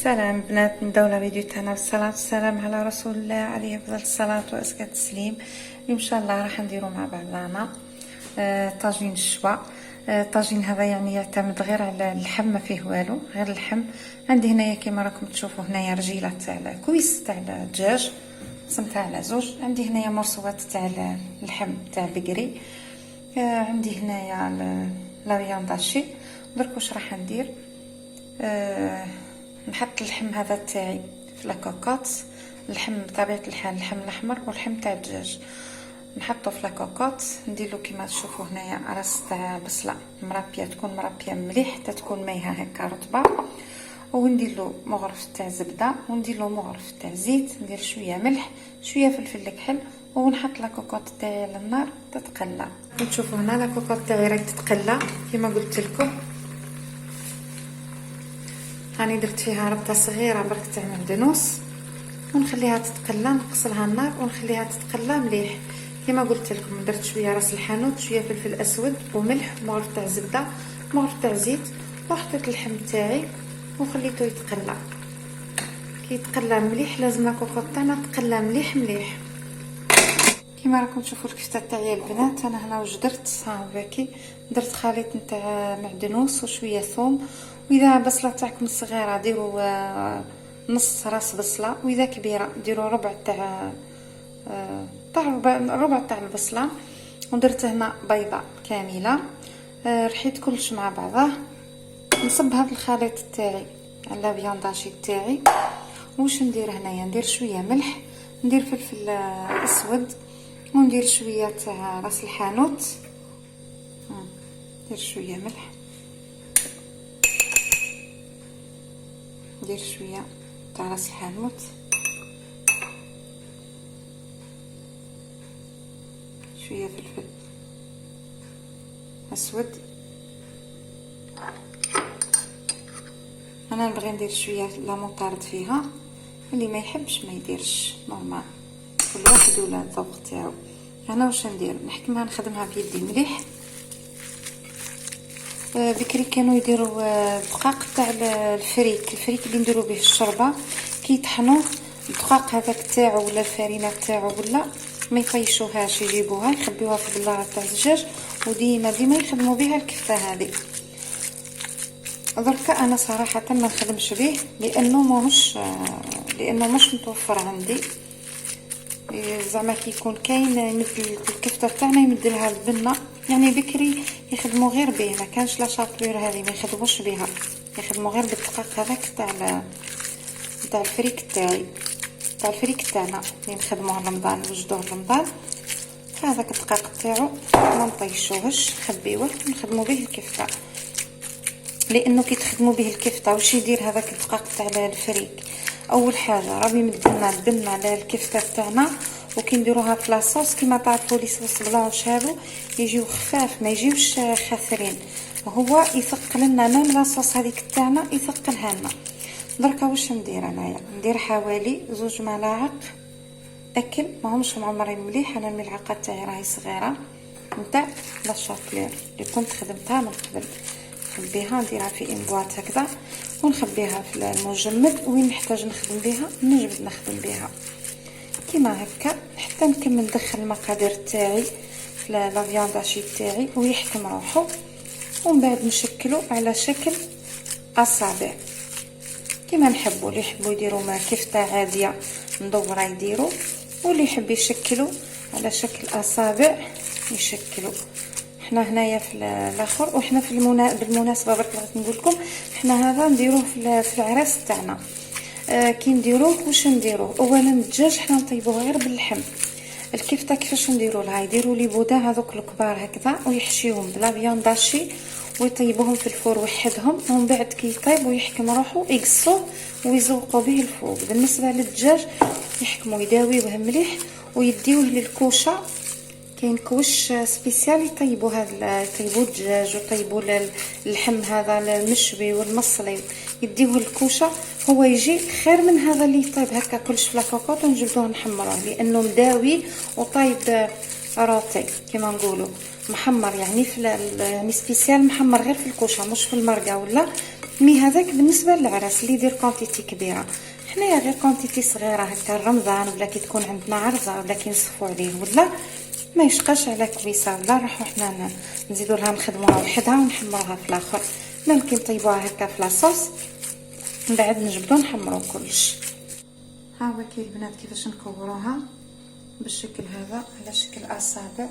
سلام بنات، نبداو لا فيديو تاعنا بالصلاه والسلام على رسول الله عليه افضل الصلاه وازكى التسليم. اليوم ان شاء الله راح نديرو مع بعضنا طاجين الشوا. طاجين هذا يعني يعتمد غير على اللحم، ما فيه والو غير اللحم. عندي هنايا كما راكم تشوفوا هنايا رجيله تاع الكويس تاع الدجاج قسمتها على زوج. عندي هنايا مرصوات تاع اللحم تاع البقري. عندي هنايا لا فيانداشي. درك واش راح ندير؟ نحط اللحم هذا تاعي في لاكوكوط. اللحم بطبيعه الحال اللحم الاحمر واللحم تاع الدجاج نحطه في لاكوكوط. نديرلو كيما تشوفوا هنايا راس تاع بصله مربيه، تكون مربيه مليح حتى تكون مايها هكا رطبه، ونديرلو مغرف تاع زبده، ونديرلو مغرف تاع زيت، ندير شويه ملح شويه فلفل الكحل، ونحط لاكوكوط تاعي على النار تتقلى. وتشوفوا هنا لاكوكوط تاعي راهي تتقلى كيما قلت لكم. هاني درت فيها ربطه صغيره برك تاع معدنوس ونخليها تتقلى، نقصلها النار ونخليها تتقلى مليح كما قلت لكم. درت شويه راس الحانوت، شويه فلفل اسود وملح، مغرف تاع زبده، مغرف تاع زيت، وحطيت اللحم تاعي وخليته يتقلى. كي يتقلى مليح لازم لاكوكوط تاعنا تقلى مليح مليح. كما راكم تشوفوا الكفته تاعي البنات، انا هنا واش درت ها باكي درت خليط نتاع معدنوس وشويه ثوم. واذا بصله تاعكم صغيره ديروا نص راس بصله، واذا كبيره ديروا ربع تاع ربع تاع البصله. ودرت هنا بيضه كامله. رحيت كلش مع بعضه. نصب هذا الخليط تاعي على فيانداشي تاعي. واش ندير هنايا؟ ندير شويه ملح، ندير فلفل اسود، وندير شويه تاع راس الحانوت. ندير شويه ملح، ندير شويه تاع راس الحانوت، شويه فلفل اسود. انا نبغي ندير شويه لا مطارد فيها، اللي ما يحبش ما يديرش، نورمال كل واحد ولا الذوق تاعو. انا واش ندير؟ نحكمها نخدمها بيدي مليح. بكري كانوا يديروا الدقاق تاع الفريك اللي نديروا به الشوربه، كي يطحنوه الدقاق هذاك تاعو ولا الفرينه تاعو ولا ما يطيشوهاش، يجيبوها يخبيوها في البلاصه تاع الدجاج، وديما يخدموا بها الكفته هذه. دركا انا صراحه ما نخدمش به لانه مش متوفر عندي. زعما كي يكون كاين يمد الكفته تاعنا يمد لها البنه، يعني بكري يخدموا غير به، ما كانش لا شابير هذه ما يخدموش بها، يخدموا غير بالدقاق هذاك تاع الفريك تاعي، تاع الفريك تاعنا اللي نخدموه رمضان نوجدوه رمضان. هذاك الدقاق تاعو ما نطيشوهش، نخبيوه ونخدموا به الكفته. لانه كي تخدموا به الكفته واش يدير هذاك الدقاق تاع الفريك؟ اول حاجه راه يمد لنا البنه للكفته تاعنا، وكي نديروها في لاصوص كيما تعرفوا لي صوص بلانش هادو يجيو خفاف ما يجيوش خاثرين، هو يثقل لنا ميم لاصوص هذيك تاعنا يثقلها لنا. دركا واش ندير انايا؟ ندير حوالي 2 ملاعق اكل، ماهمش معمرين مليح. انا الملعقه تاعي راهي صغيره نتاع لا شابير اللي كنت خدمتها من قبل، نخبيها نديرها في انبواط هكذا ونخبيها في المجمد، وين نحتاج نخدم بها نجبد نخدم بها كيما هكا حتى نكمل ندخل المقادير تاعي في لا فيانداشي تاعي ويحكم روحو. ومن بعد نشكلو على شكل اصابع كيما نحبوا. اللي يحبوا يديروا ما كفته عاديه مدوره يديروا، واللي يحب يشكلوا على شكل اصابع يشكلوا. حنا هنايا في الاخر، وحنا في بالمناسبه برك بغيت نقول لكم حنا هذا نديروه في العراس تاعنا. كي نديروه واش نديروه؟ اولا الدجاج حنا نطيبوه غير باللحم. الكفته كيفاش نديروا لها؟ يديروا لي بودا هذوك الكبار هكذا ويحشيوهم بلا فيانداشي ويطيبوهم في الفور وحدهم، ومن بعد كي يطيب ويحكم روحو يقصوه ويزوقوا به الفوق. بالنسبه للدجاج يحكموا يداويوه مليح ويديوه للكوشه. كاين كوش سبيسيال يطيبوا يطيبوا الدجاج ويطيبوا اللحم هذا المشوي والمصلي، يديوه الكوشه. هو يجي خير من هذا اللي يطيب هكا كلش في لاكوكوط ونجبدوه نحمروه، لانه مداوي وطيب روطي كما نقولوا محمر، يعني يعني سبيسيال محمر غير في الكوشه مش في المرقه ولا مي. هذاك بالنسبه للعرس اللي يدير كونتيتي كبيره. حنايا غير كونتيتي صغيره هكا رمضان ولا كي تكون عندنا عرضه ولا كي نصفوا عليه ولا ما يشقاش على كويسه ولا نروحوا حنا نزيدوا لها نخدموها وحدها ونحمروها في الاخر. ممكن نطيبوها هكا في لاصوص من بعد نجبدو نحمرو كلش. ها هو كي البنات كيفاش نكوروها بالشكل هذا على شكل اصابع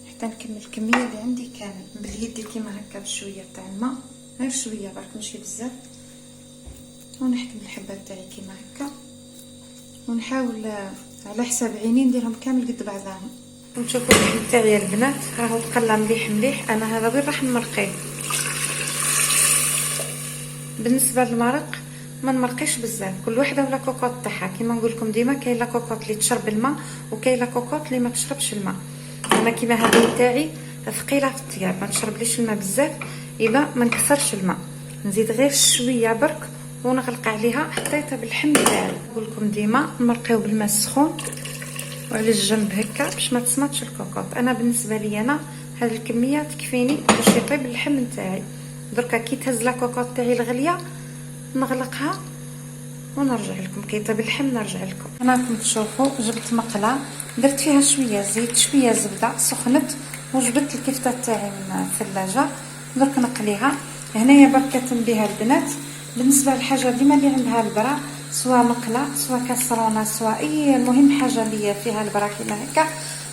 حتى نكمل الكميه اللي عندي كامل باليد كيما هكا بشويه تاع الماء، غير شويه برك ماشي بزاف، ونحكم الحبات تاعي كيما هكا ونحاول على حساب عيني نديرهم كامل قد بعضهم. ونشوفوا الحب تاعي يا البنات راهو تقلى مليح مليح. انا هذا وين راح نمرقيه. بالنسبه للمرق ما نمرقيش بزاف، كل وحده ولا كوكوط تاعها كيما نقول لكم ديما. كاين لا كوكوط اللي تشرب الماء وكاين لا كوكوط اللي ما تشربش الماء. انا كيما هذه تاعي ثقيله في الطياب ما تشربليش الماء بزاف، يبقى ما نكثرش الماء، نزيد غير شويه برك ونغلق عليها حتى يطيب اللحم تاعي. نقول لكم ديما نمرقيو بالماء السخون وعلى الجنب هكا باش ما تصمتش الكوكوط. انا بالنسبه لي انا هذه الكميه تكفيني باش يطيب اللحم تاعي. دركا كي تهز لا كوكوط تاعي الغليه نغلقها ونرجع لكم كي يطيب اللحم نرجع لكم. انا راكم تشوفوا جبت مقله درت فيها شويه زيت شويه زبده سخنت وجبت الكفته تاعي من الثلاجه درك نقليها. هنايا برك تنبيه البنات بالنسبه للحاجه ديما اللي عندها البرا سواء مقله سواء كسرونه سواء اي المهم حاجه اللي فيها البرا كيما هكا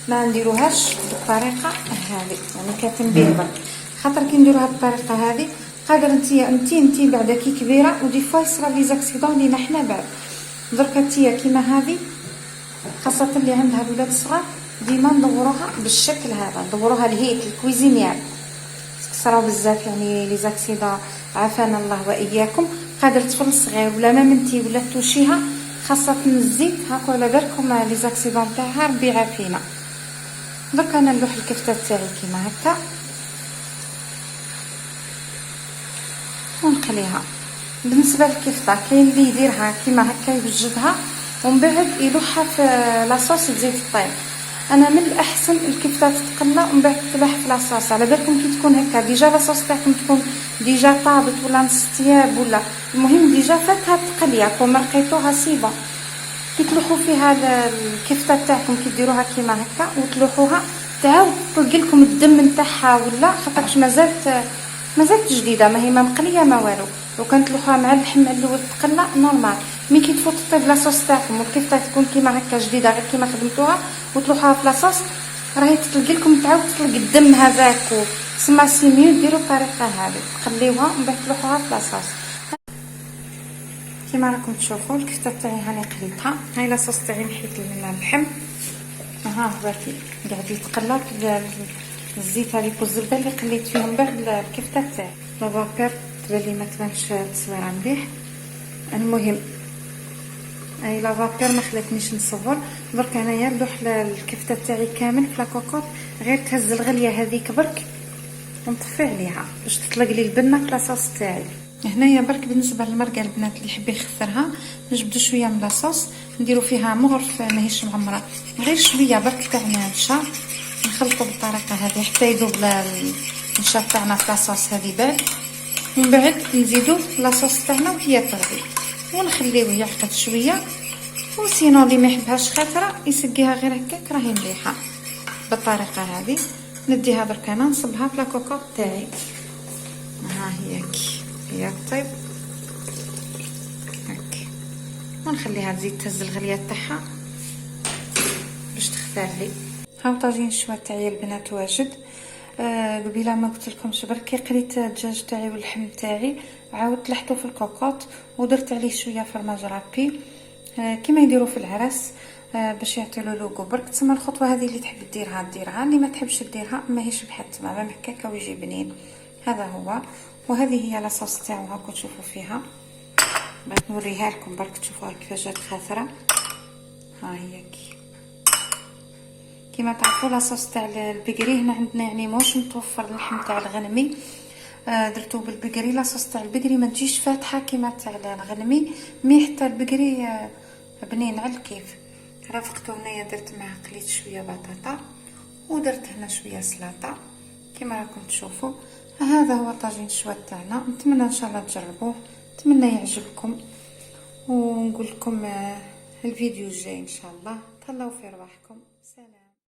ما نديروهاش بالطريقه هذه، يعني كتنبيه برك خاطر كي نديروها بالطريقه هذه قادر انتي بعدا كي كبيره ودي فوا يصرا لي زاكسيدون لينا حنا بعد. دركا انتيا كيما هذه خاصه اللي عندها الولاد الصغار ديما ندوروها بالشكل هذا، ندوروها لهيك الكويزينيال صراو بزاف يعني لي زاكسيدون عافانا الله واياكم. قادر طفل صغير ولا مامنتي ولا توشيها خاصه الزيت هاكو على بالكم لي زاكسيدون تاعها ربي يعافينا. درك انا نلوح الكفته تاعي كيما هكا ونقليها. بالنسبه للكفته كاين اللي يديرها كيما هكا يوجدها ومن بعد يلوحها في لاصوص تزيد الطيب. انا من الاحسن الكفته تتقلى ومن بعد تلوح في لاصوص على بالكم كي تكون هكا ديجا لاصوص تاعكم تكون ديجا طابت ولا نص طياب ولا المهم ديجا فاتها التقليه كون مرقيتوها سيبا. كي تلوحوا فيها الكفته تاعكم كي ديروها كيما هكا وتلوحوها تعاود تلقى لكم الدم نتاعها ولا خاطرش مازالت جديده ما هي ما مقليه ما والو. لو كانت تلوحوها مع اللحم الاول تقلى نورمال، مي كي تفوت طيب لاصوص تاعكم والكفته تكون كيما هكا جديده غير كيما خدمتوها وتلوحوها في لاصوص راهي تلقى لكم تعاود تلقى الدم هذاك سما سيميو. ديروا الطريقه هذه تخليوها ومن بعد تلوحوها في لاصوص كيما راكم تشوفوا. الكفته تاعي هاني قليتها، هاي لاصوص تاعي نحيت منها اللحم ها هو قاعد يتقلى الزيت هذيك والزبده اللي قليت فيهم بعد الكفته تاعي. لافابير تبان لي ما تبانش تصويره مليح، المهم اي لافابير ما خلاتنيش نصور. درك هنايا نلوح الكفته تاعي كامل في لاكوكوط غير تهز الغليه هذيك برك ونطفي عليها باش تطلق لي البنه في لاصوص تاعي. هنايا برك بالنسبه للمرقه البنات اللي يحب يخسرها نجبدوا شويه من لاصوص نديروا فيها مغرف ماهيش معمره غير شويه برك تاع نشا نخلطوا بالطريقه هذه حتى يذوب النشا تاعنا في لاصوص هذه بعد. من بعد نزيدوا لاصوص تاعنا وهي تغلي ونخليوه يعقد شويه. وسينو اللي ما يحبهاش خاطره يسقيها غير هكاك راهي مليحه. بالطريقه هذه نديها درك انا نصبها في لاكوكوط تاعي ها هي طيب هكا ونخليها تزيد تهز الغليه تاعها باش تختار لي. هاو طاجين الشوا تاعي البنات واجد. قبيله ما قلت لكمش بركي قريت الدجاج تاعي واللحم تاعي عاودت لحطو في الكوكوط ودرت عليه شويه فرماج رابي كيما يديروا في العرس باش يعطيلو لوغو برك. تسمى الخطوه هذه اللي تحب ديرها اللي ما تحبش ديرها ماهيش محتمه ما هكاكا ويجي بنين. هذا هو وهذه هي لاصوص تاعو هاكو تشوفوا فيها. بغيت نوريها لكم برك تشوفوها كيفاش جات خاثره. ها هي كيما تعرفوا لاصوص تاع البقري هنا عندنا يعني موش متوفر اللحم تاع الغنمي درتو بالبقري. لاصوص تاع البقري ما تجيش فاتحه كيما تاع الغنمي مي حتى البقري بنين على الكيف. رافقته هنايا درت معاه قليت شويه بطاطا ودرت هنا شويه سلطه كما راكم تشوفوا. هذا هو طاجين الشوا تاعنا. نتمنى ان شاء الله تجربوه، نتمنى يعجبكم، ونقول لكم الفيديو الجاي ان شاء الله. تهلاو في رواحكم. سلام.